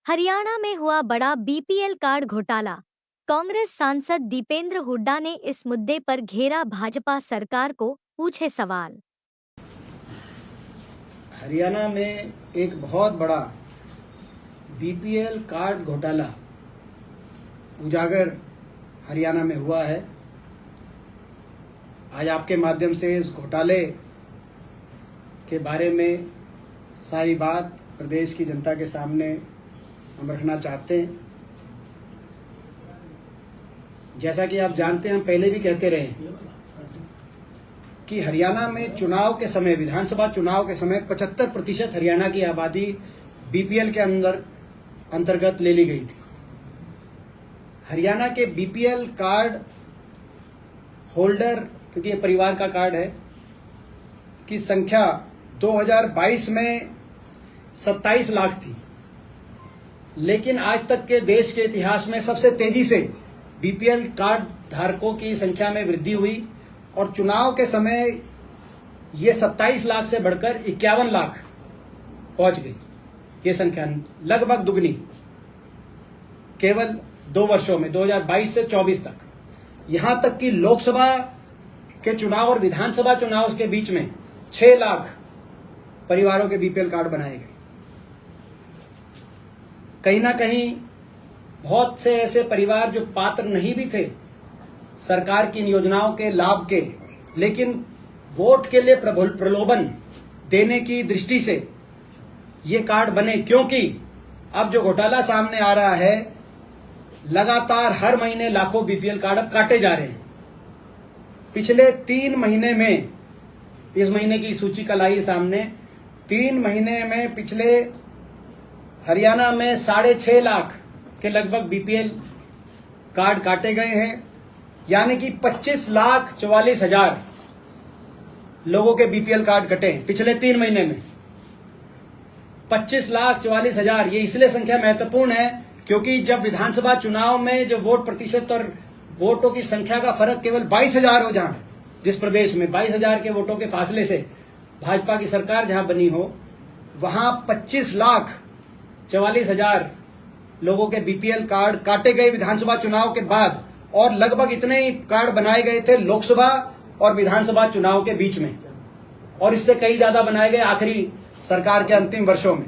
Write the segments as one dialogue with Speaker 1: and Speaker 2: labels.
Speaker 1: हरियाणा में हुआ बड़ा बीपीएल कार्ड घोटाला। कांग्रेस सांसद दीपेंद्र हुड्डा ने इस मुद्दे पर घेरा भाजपा सरकार को, पूछे सवाल।
Speaker 2: हरियाणा में एक बहुत बड़ा बीपीएल कार्ड घोटाला उजागर हरियाणा में हुआ है। आज आपके माध्यम से इस घोटाले के बारे में सारी बात प्रदेश की जनता के सामने हम रखना चाहते हैं। जैसा कि आप जानते हैं, हम पहले भी कहते रहे कि हरियाणा में चुनाव के समय, विधानसभा चुनाव के समय 75% हरियाणा की आबादी बीपीएल के अंतर्गत ले ली गई थी। हरियाणा के बीपीएल कार्ड होल्डर, क्योंकि ये परिवार का कार्ड है, की संख्या 2022 में 27 लाख थी। लेकिन आज तक के देश के इतिहास में सबसे तेजी से बीपीएल कार्ड धारकों की संख्या में वृद्धि हुई और चुनाव के समय ये 27 लाख से बढ़कर 51 लाख पहुंच गई। ये संख्या लगभग दुगनी केवल 2 वर्षों में, 2022 से 24 तक। यहां तक कि लोकसभा के चुनाव और विधानसभा चुनाव के बीच में 6 लाख परिवारों के बीपीएल कार्ड बनाए गए। कहीं ना कहीं बहुत से ऐसे परिवार जो पात्र नहीं भी थे सरकार की इन योजनाओं के लाभ के, लेकिन वोट के लिए प्रलोभन देने की दृष्टि से ये कार्ड बने। क्योंकि अब जो घोटाला सामने आ रहा है, लगातार हर महीने लाखों बीपीएल कार्ड अब काटे जा रहे हैं। पिछले 3 महीने में, इस महीने की सूची कल आई सामने, 3 महीने में पिछले हरियाणा में 6.5 लाख के लगभग बीपीएल कार्ड काटे गए हैं। यानी कि 25,44,000 लोगों के बीपीएल कार्ड कटे हैं पिछले 3 महीने में। 25,44,000। ये इसलिए संख्या महत्वपूर्ण है क्योंकि जब विधानसभा चुनाव में जो वोट प्रतिशत और वोटों की संख्या का फर्क केवल 22,000 हो, जहां जिस प्रदेश में 22,000 के वोटों के फासले से भाजपा की सरकार जहां बनी हो, वहां 25,44,000 लोगों के बीपीएल कार्ड काटे गए विधानसभा चुनाव के बाद, और लगभग इतने ही कार्ड बनाए गए थे लोकसभा और विधानसभा चुनाव के बीच में, और इससे कई ज्यादा बनाए गए आखिरी सरकार के अंतिम वर्षों में।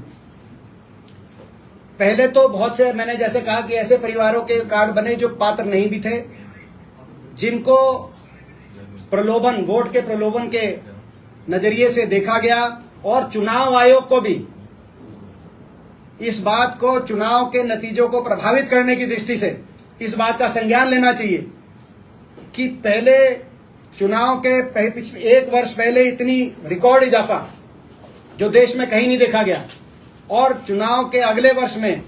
Speaker 2: पहले तो बहुत से, मैंने जैसे कहा कि ऐसे परिवारों के कार्ड बने जो पात्र नहीं भी थे, जिनको प्रलोभन, वोट के प्रलोभन के नजरिए से देखा गया। और चुनाव आयोग को भी इस बात को, चुनाव के नतीजों को प्रभावित करने की दृष्टि से इस बात का संज्ञान लेना चाहिए कि पहले चुनाव के पिछले 1 वर्ष पहले इतनी रिकॉर्ड इजाफा जो देश में कहीं नहीं देखा गया, और चुनाव के अगले वर्ष में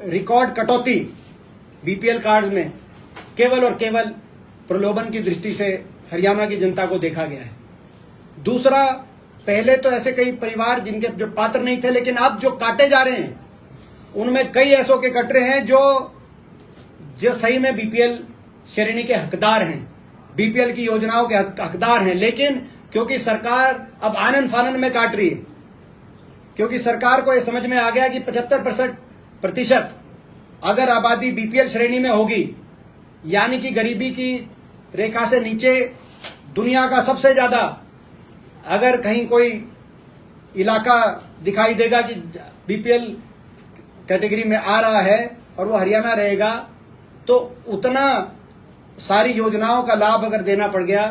Speaker 2: रिकॉर्ड कटौती बीपीएल कार्ड्स में केवल और केवल प्रलोभन की दृष्टि से हरियाणा की जनता को देखा गया है। दूसरा, पहले तो ऐसे कई परिवार जिनके जो पात्र नहीं थे, लेकिन अब जो काटे जा रहे हैं उनमें कई ऐसों के कट रहे हैं जो सही में बीपीएल श्रेणी के हकदार हैं, बीपीएल की योजनाओं के हकदार हैं। लेकिन क्योंकि सरकार अब आनन फानन में काट रही है, क्योंकि सरकार को यह समझ में आ गया कि 75% अगर आबादी बीपीएल श्रेणी में होगी, यानी कि गरीबी की रेखा से नीचे दुनिया का सबसे ज्यादा अगर कहीं कोई इलाका दिखाई देगा कि बीपीएल कैटेगरी में आ रहा है और वो हरियाणा रहेगा, तो उतना सारी योजनाओं का लाभ अगर देना पड़ गया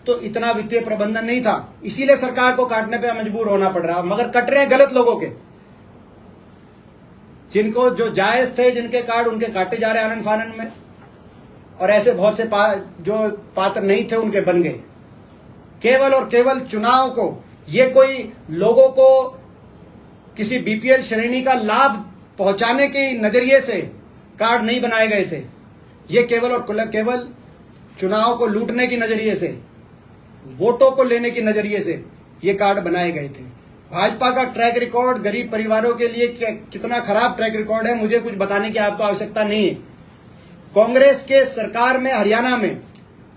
Speaker 2: तो इतना वित्तीय प्रबंधन नहीं था। इसीलिए सरकार को काटने पे मजबूर होना पड़ रहा। मगर कट रहे हैं गलत लोगों के, जिनको जो जायज थे, जिनके कार्ड उनके काटे जा रहे आनन फानन में, और ऐसे बहुत से जो पात्र नहीं थे उनके बन गए। केवल और केवल चुनाव को, ये कोई लोगों को किसी बीपीएल श्रेणी का लाभ पहुंचाने के नजरिए से कार्ड नहीं बनाए गए थे। ये केवल और केवल चुनाव को लूटने की नजरिए से, वोटों को लेने की नजरिए से ये कार्ड बनाए गए थे। भाजपा का ट्रैक रिकॉर्ड गरीब परिवारों के लिए कितना खराब ट्रैक रिकॉर्ड है, मुझे कुछ बताने की आपको आवश्यकता नहीं है। कांग्रेस के सरकार में हरियाणा में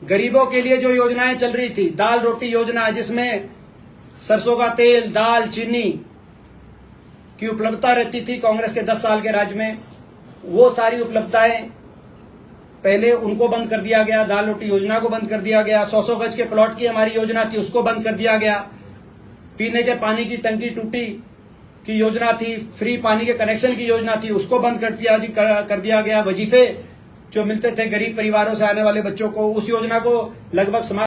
Speaker 2: गरीबों के लिए जो योजनाएं चल रही थी, दाल रोटी योजना, जिसमें सरसों का तेल, दाल, चीनी की उपलब्धता रहती थी कांग्रेस के 10 साल के राज में, वो सारी उपलब्धताएं पहले उनको बंद कर दिया गया। दाल रोटी योजना को बंद कर दिया गया। 100 गज के प्लॉट की हमारी योजना थी, उसको बंद कर दिया गया। पीने के पानी की टंकी टूटी की योजना थी, फ्री पानी के कनेक्शन की योजना थी, उसको बंद कर दिया गया। वजीफे जो मिलते थे गरीब परिवारों से आने वाले बच्चों को, उस योजना को लगभग समाप्त